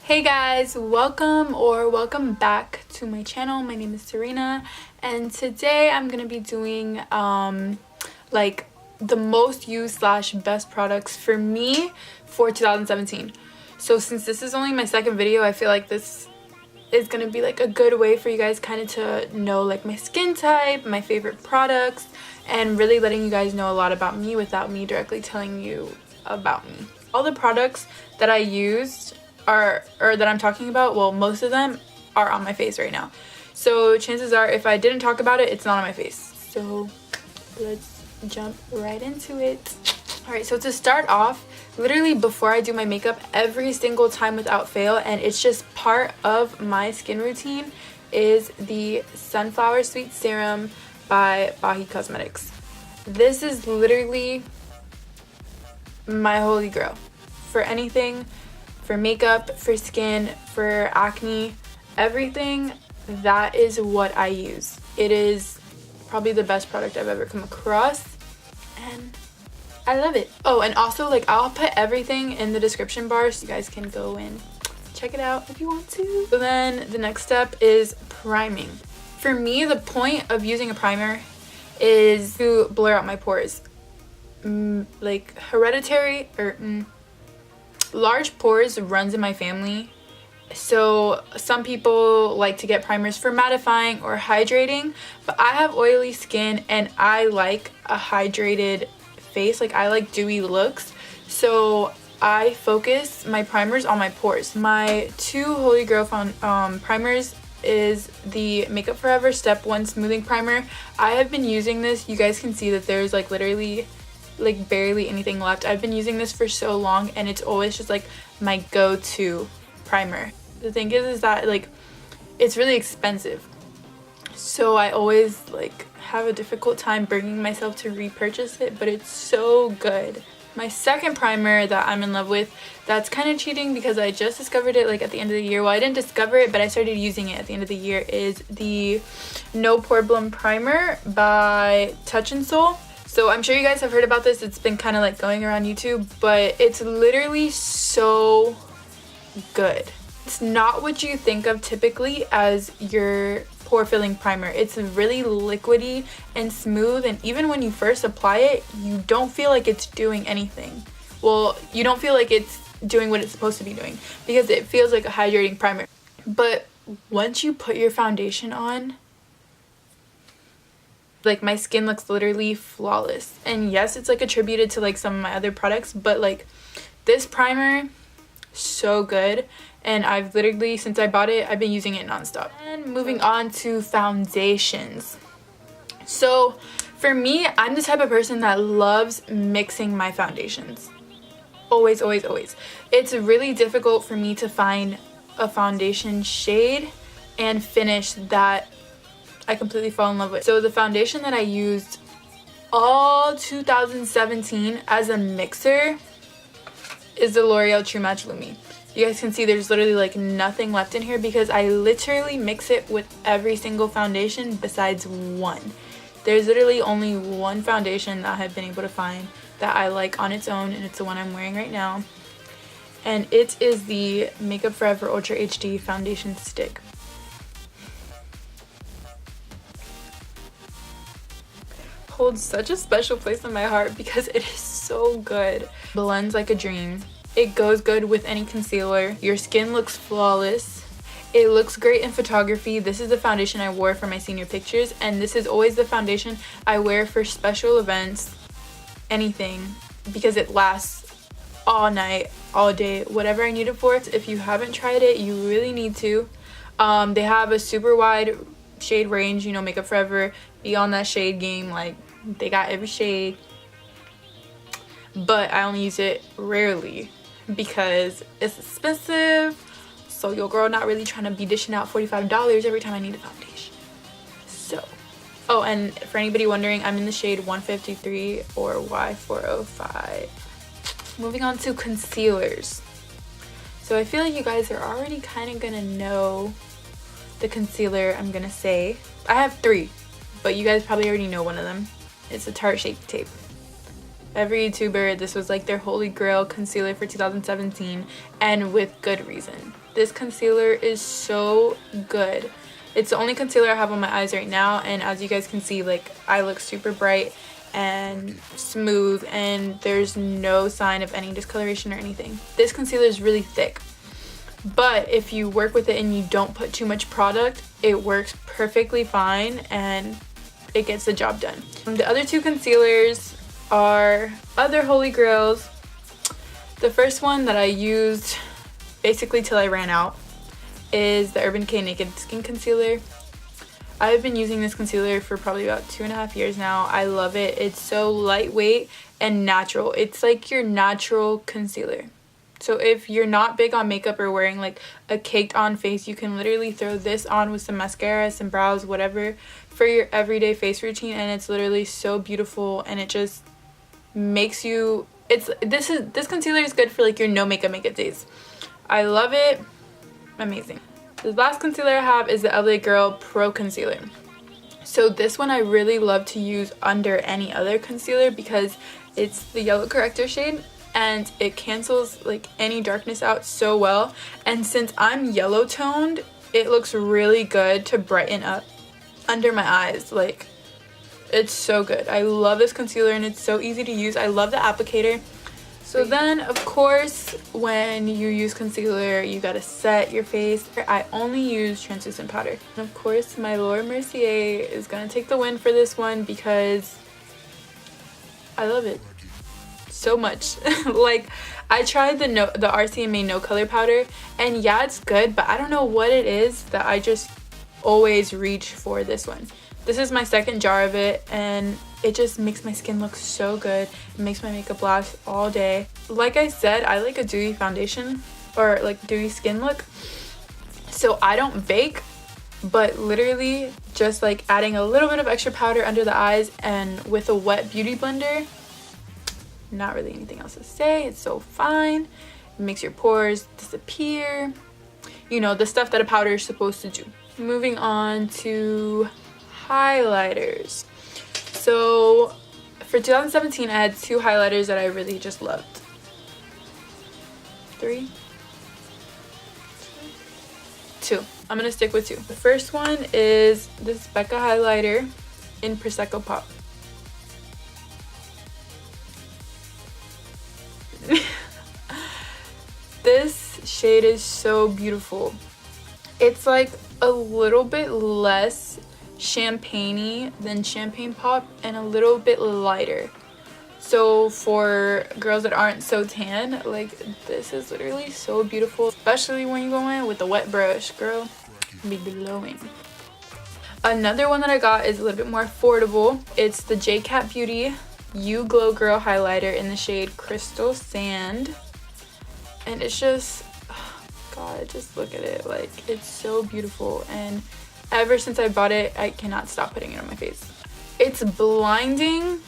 Hey guys, welcome back to my channel. My name is Sarena, and today I'm gonna be doing like the most used / best products for me for 2017. So since this is only my second video, I feel like this is gonna be like a good way for you guys kind of to know like my skin type, my favorite products, and really letting you guys know a lot about me without me directly telling you about me. All the products that I used or that I'm talking about, well, most of them are on my face right now. So chances are if I didn't talk about it, it's not on my face. So let's jump right into it. Alright, so to start off, literally before I do my makeup every single time without fail, and it's just part of my skin routine, is the Sunflower Sweet Serum by Bahi Cosmetics. This is literally my holy grail for anything, for makeup, for skin, for acne, everything. That is what I use. It is probably the best product I've ever come across, and I love it. Oh, and also, like, I'll put everything in the description bar so you guys can go and check it out if you want to. So then the next step is priming. For me, the point of using a primer is to blur out my pores. Like hereditary or large pores runs in my family, so some people like to get primers for mattifying or hydrating, but I have oily skin and I like a hydrated face. Like, I like dewy looks, so I focus my primers on my pores. My two holy grail primers is the Makeup Forever Step 1 Smoothing Primer. I have been using this. You guys can see that there's like literally like barely anything left. I've been using this for so long, and it's always just like my go-to primer. The thing is that like it's really expensive, so I always like have a difficult time bringing myself to repurchase it, but it's so good. My second primer that I'm in love with, that's kind of cheating because I just discovered it like at the end of the year. Well, I didn't discover it, but I started using it at the end of the year, is the No Poreblem primer by Touch in Soul. So I'm sure you guys have heard about this. It's been kind of like going around YouTube, but it's literally so good. It's not what you think of typically as your pore filling primer. It's really liquidy and smooth, and even when you first apply it, you don't feel like it's doing anything. Well, you don't feel like it's doing what it's supposed to be doing because it feels like a hydrating primer. But once you put your foundation on, like, my skin looks literally flawless. And yes, it's like attributed to like some of my other products, but like this primer, so good. And I've literally, since I bought it, I've been using it nonstop. And moving on to foundations. So for me, I'm the type of person that loves mixing my foundations. Always, always, always. It's really difficult for me to find a foundation shade and finish that I completely fall in love with. So the foundation that I used all 2017 as a mixer is the L'Oreal True Match Lumi. You guys can see there's literally like nothing left in here because I literally mix it with every single foundation besides one. There's literally only one foundation that I've been able to find that I like on its own, and it's the one I'm wearing right now. And it is the Makeup Forever Ultra HD Foundation Stick. Holds such a special place in my heart because it is so good. Blends like a dream. It goes good with any concealer. Your skin looks flawless. It looks great in photography. This is the foundation I wore for my senior pictures, and this is always the foundation I wear for special events, anything, because it lasts all night, all day, whatever I need it for. If you haven't tried it, you really need to. They have a super wide shade range. You know, Makeup Forever be on that shade game. Like, they got every shade, but I only use it rarely because it's expensive. So your girl not really trying to be dishing out $45 every time I need a foundation. So, oh, and for anybody wondering, I'm in the shade 153 or Y405. Moving on to concealers. So I feel like you guys are already kind of gonna know the concealer I'm gonna say. I have three, but you guys probably already know one of them. It's a Tarte Shape Tape. Every YouTuber, this was like their holy grail concealer for 2017, and with good reason. This concealer is so good. It's the only concealer I have on my eyes right now, and as you guys can see, like, I look super bright and smooth, and there's no sign of any discoloration or anything. This concealer is really thick, but if you work with it and you don't put too much product, it works perfectly fine and it gets the job done. The other two concealers are other holy grails. The first one that I used basically till I ran out is the Urban Decay Naked Skin Concealer. I've been using this concealer for probably about 2.5 years now. I love it. It's so lightweight and natural. It's like your natural concealer. So if you're not big on makeup or wearing like a caked on face, you can literally throw this on with some mascara, some brows, whatever, for your everyday face routine, and it's literally so beautiful, and it just makes you, this concealer is good for like your no makeup days. I love it. Amazing. The last concealer I have is the LA Girl Pro Concealer. So this one I really love to use under any other concealer because it's the yellow corrector shade, and it cancels like any darkness out so well. And since I'm yellow toned, it looks really good to brighten up under my eyes. Like, it's so good. I love this concealer, and it's so easy to use. I love the applicator. So then, of course, when you use concealer, you gotta set your face. I only use translucent powder. And of course, my Mercier is gonna take the win for this one because I love it so much. Like, I tried the RCMA no color powder, and yeah, it's good, but I don't know what it is that I just always reach for this one. This is my second jar of it, and it just makes my skin look so good. It makes my makeup last all day. Like I said, I like a dewy foundation or like dewy skin look, so I don't bake, but literally just like adding a little bit of extra powder under the eyes and with a wet beauty blender, not really anything else to say. It's so fine. It makes your pores disappear, you know, the stuff that a powder is supposed to do. Moving on to highlighters. So for 2017, I had two highlighters that I really just loved. Two. I'm gonna stick with two. The first one is this Becca highlighter in Prosecco Pop. This shade is so beautiful. It's like a little bit less champagne-y than Champagne Pop and a little bit lighter. So for girls that aren't so tan, like, this is literally so beautiful, especially when you go in with a wet brush, girl, be glowing. Another one that I got is a little bit more affordable. It's the J Cat Beauty You Glow Girl highlighter in the shade Crystal Sand, and it's just, oh god, just look at it. Like, it's so beautiful, and ever since I bought it, I cannot stop putting it on my face. It's blinding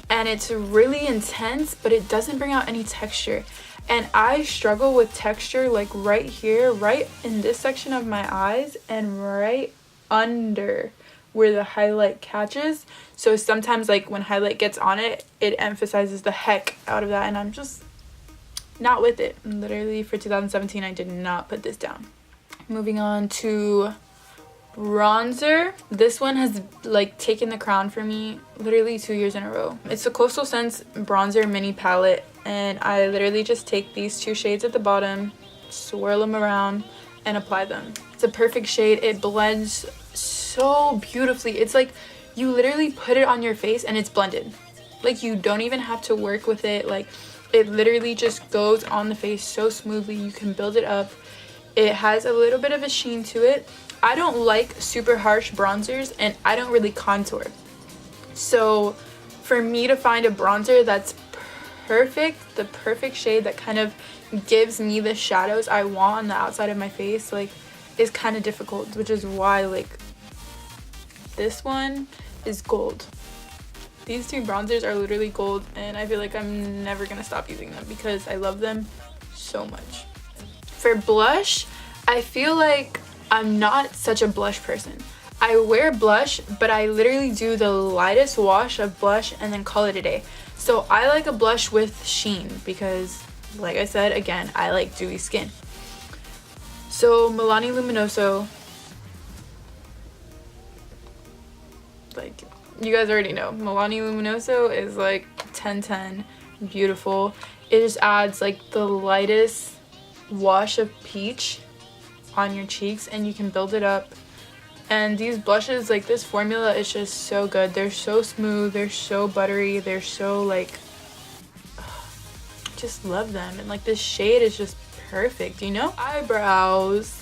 and it's really intense, but it doesn't bring out any texture, and I struggle with texture like right here, right in this section of my eyes, and right under where the highlight catches. So sometimes, like, when highlight gets on it, it emphasizes the heck out of that, and I'm just not with it. Literally for 2017, I did not put this down. Moving on to bronzer. This one has like taken the crown for me literally 2 years in a row. It's the Coastal Scents bronzer mini palette, and I literally just take these two shades at the bottom, swirl them around, and apply them. It's a perfect shade. It blends so beautifully. It's like you literally put it on your face and it's blended. Like, you don't even have to work with it. Like, it literally just goes on the face so smoothly. You can build it up. It has a little bit of a sheen to it. I don't like super harsh bronzers, and I don't really contour. So for me to find a bronzer that's perfect, the perfect shade that kind of gives me the shadows I want on the outside of my face, like, is kind of difficult, which is why, like, this one is gold. These two bronzers are literally gold, and I feel like I'm never gonna stop using them because I love them so much. For blush, I feel like I'm not such a blush person. I wear blush, but I literally do the lightest wash of blush and then call it a day. So I like a blush with sheen because, like I said, again, I like dewy skin. So Milani Luminoso, like you guys already know, Milani Luminoso is like 10/10, beautiful. It just adds like the lightest wash of peach on your cheeks and you can build it up. And these blushes, like this formula is just so good. They're so smooth, they're so buttery, they're so like, just love them. And like this shade is just perfect, you know? Eyebrows,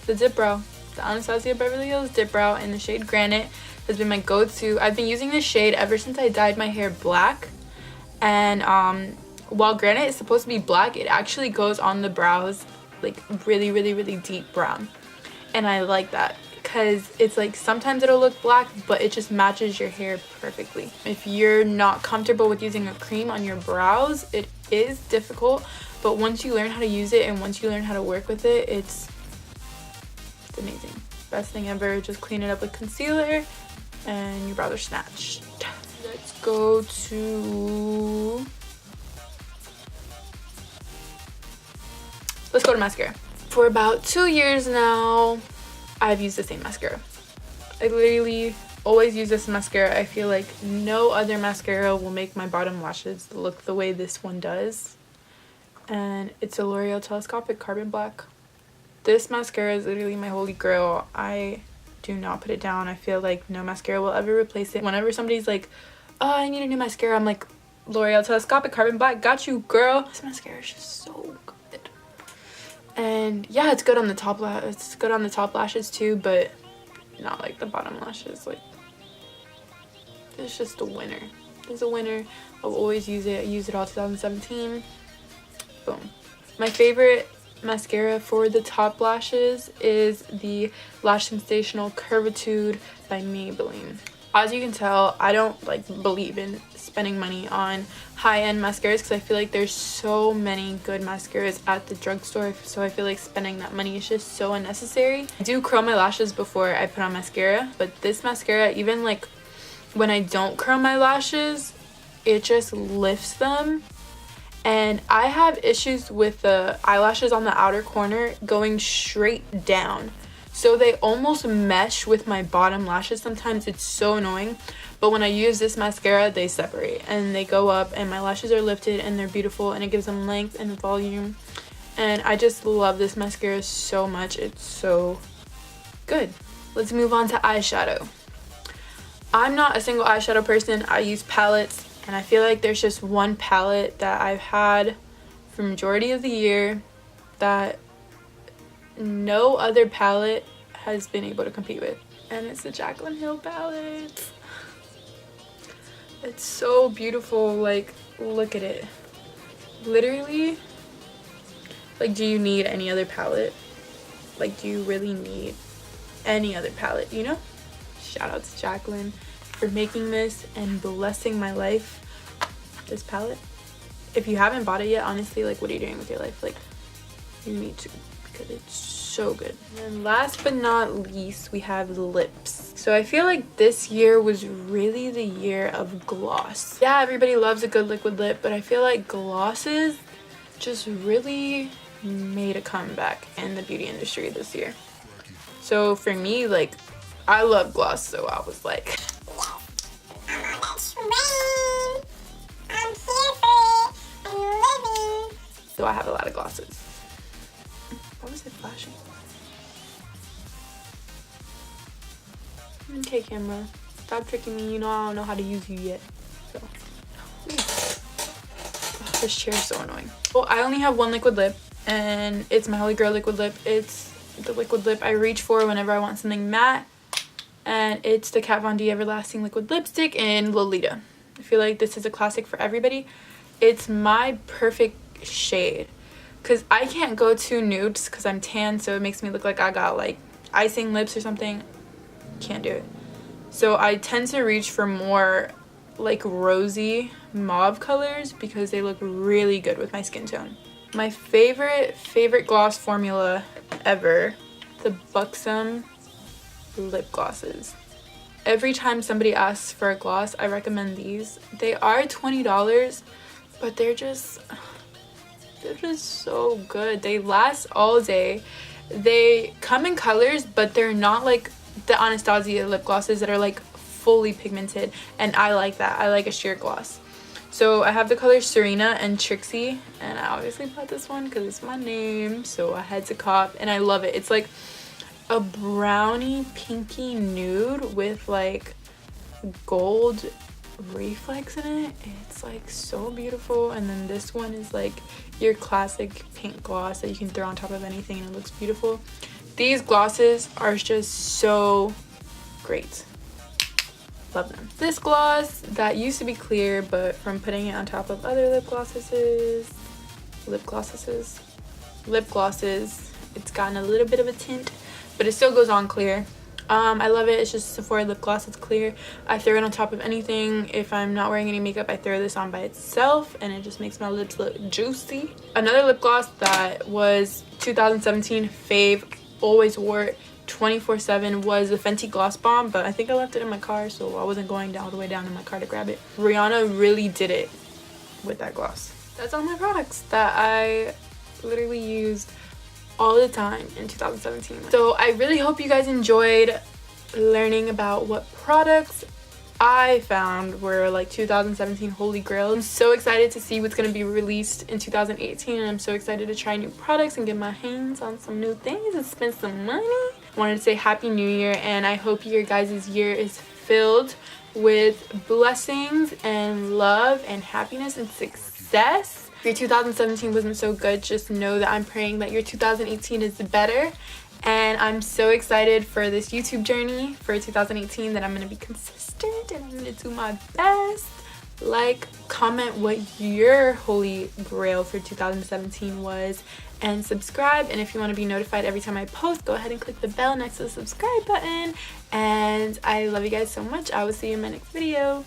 the dip brow, the Anastasia Beverly Hills dip brow in the shade Granite has been my go-to. I've been using this shade ever since I dyed my hair black. And while Granite is supposed to be black, it actually goes on the brows like really deep brown. And I like that because it's like sometimes it'll look black, but it just matches your hair perfectly. If you're not comfortable with using a cream on your brows, it is difficult, but once you learn how to use it and once you learn how to work with it, it's amazing. Best thing ever. Just clean it up with concealer and your brows are snatched. Let's go to mascara. For about 2 years now, I've used the same mascara. I literally always use this mascara. I feel like no other mascara will make my bottom lashes look the way this one does. And it's a L'Oreal Telescopic Carbon Black. This mascara is literally my holy grail. I do not put it down. I feel like no mascara will ever replace it. Whenever somebody's like, oh, I need a new mascara, I'm like, L'Oreal Telescopic Carbon Black, got you, girl. This mascara is just so good. And yeah, it's good on the top lashes too, but not like the bottom lashes. Like, it's just a winner. It's a winner. I'll always use it. I used it all 2017. Boom. My favorite mascara for the top lashes is the Lash Sensational Curvitude by Maybelline. As you can tell, I don't like believe in spending money on high-end mascaras because I feel like there's so many good mascaras at the drugstore, so I feel like spending that money is just so unnecessary. I do curl my lashes before I put on mascara, but this mascara, even like when I don't curl my lashes, it just lifts them. And I have issues with the eyelashes on the outer corner going straight down, so they almost mesh with my bottom lashes sometimes. It's so annoying, but when I use this mascara, they separate and they go up and my lashes are lifted and they're beautiful and it gives them length and volume. And I just love this mascara so much. It's so good. Let's move on to eyeshadow. I'm not a single eyeshadow person. I use palettes, and I feel like there's just one palette that I've had for majority of the year that no other palette has been able to compete with, and it's the Jaclyn Hill palette. It's so beautiful. Like, look at it. Literally, like, do you need any other palette? Like, do you really need any other palette, you know? Shout out to Jaclyn for making this and blessing my life. This palette, if you haven't bought it yet, honestly, like, what are you doing with your life? Like, you need to, because it's so good. And last but not least, we have lips. So I feel like this year was really the year of gloss. Yeah, everybody loves a good liquid lip, but I feel like glosses just really made a comeback in the beauty industry this year. So for me, like, I love gloss, so I was like, so I have a lot of glosses. Why was it flashing? Okay, camera, stop tricking me. You know I don't know how to use you yet. So, oh, this chair is so annoying. Well, I only have one liquid lip, and it's my holy grail liquid lip. It's the liquid lip I reach for whenever I want something matte, and it's the Kat Von D Everlasting Liquid Lipstick in Lolita. I feel like this is a classic for everybody. It's my perfect shade because I can't go too nudes because I'm tan, so it makes me look like I got like icing lips or something. Can't do it. So I tend to reach for more like rosy mauve colors because they look really good with my skin tone. My favorite gloss formula ever, the Buxom lip glosses. every time somebody asks for a gloss, I recommend these. They are $20, but they're just so good. They last all day. They come in colors, but they're not like the Anastasia lip glosses that are like fully pigmented, and I like that. I like a sheer gloss. So I have the colors Sarena and Trixie, and I obviously bought this one because it's my name, so I had to cop, and I love it. It's like a brownie pinky nude with like gold reflex in it. It's like so beautiful. And then this one is like your classic pink gloss that you can throw on top of anything and it looks beautiful. These glosses are just so great. Love them. This gloss that used to be clear, but from putting it on top of other lip glosses, it's gotten a little bit of a tint, but it still goes on clear. I love it. It's just Sephora lip gloss. It's clear. I throw it on top of anything. If I'm not wearing any makeup, I throw this on by itself, and it just makes my lips look juicy. Another lip gloss that was 2017 fave, always wore it 24/7, was the Fenty Gloss Bomb, but I think I left it in my car, so I wasn't going all the way down in my car to grab it. Rihanna really did it with that gloss. That's all my products that I literally used all the time in 2017. So I really hope you guys enjoyed learning about what products I found were like 2017 holy grail. I'm so excited to see what's going to be released in 2018, and I'm so excited to try new products and get my hands on some new things and spend some money. I wanted to say Happy New Year, and I hope your guys' year is filled with blessings and love and happiness and success. If your 2017 wasn't so good, just know that I'm praying that your 2018 is better. And I'm so excited for this YouTube journey for 2018 that I'm going to be consistent and I'm going to do my best. Like, comment what your holy grail for 2017 was, and subscribe. And if you want to be notified every time I post, go ahead and click the bell next to the subscribe button. And I love you guys so much. I will see you in my next video.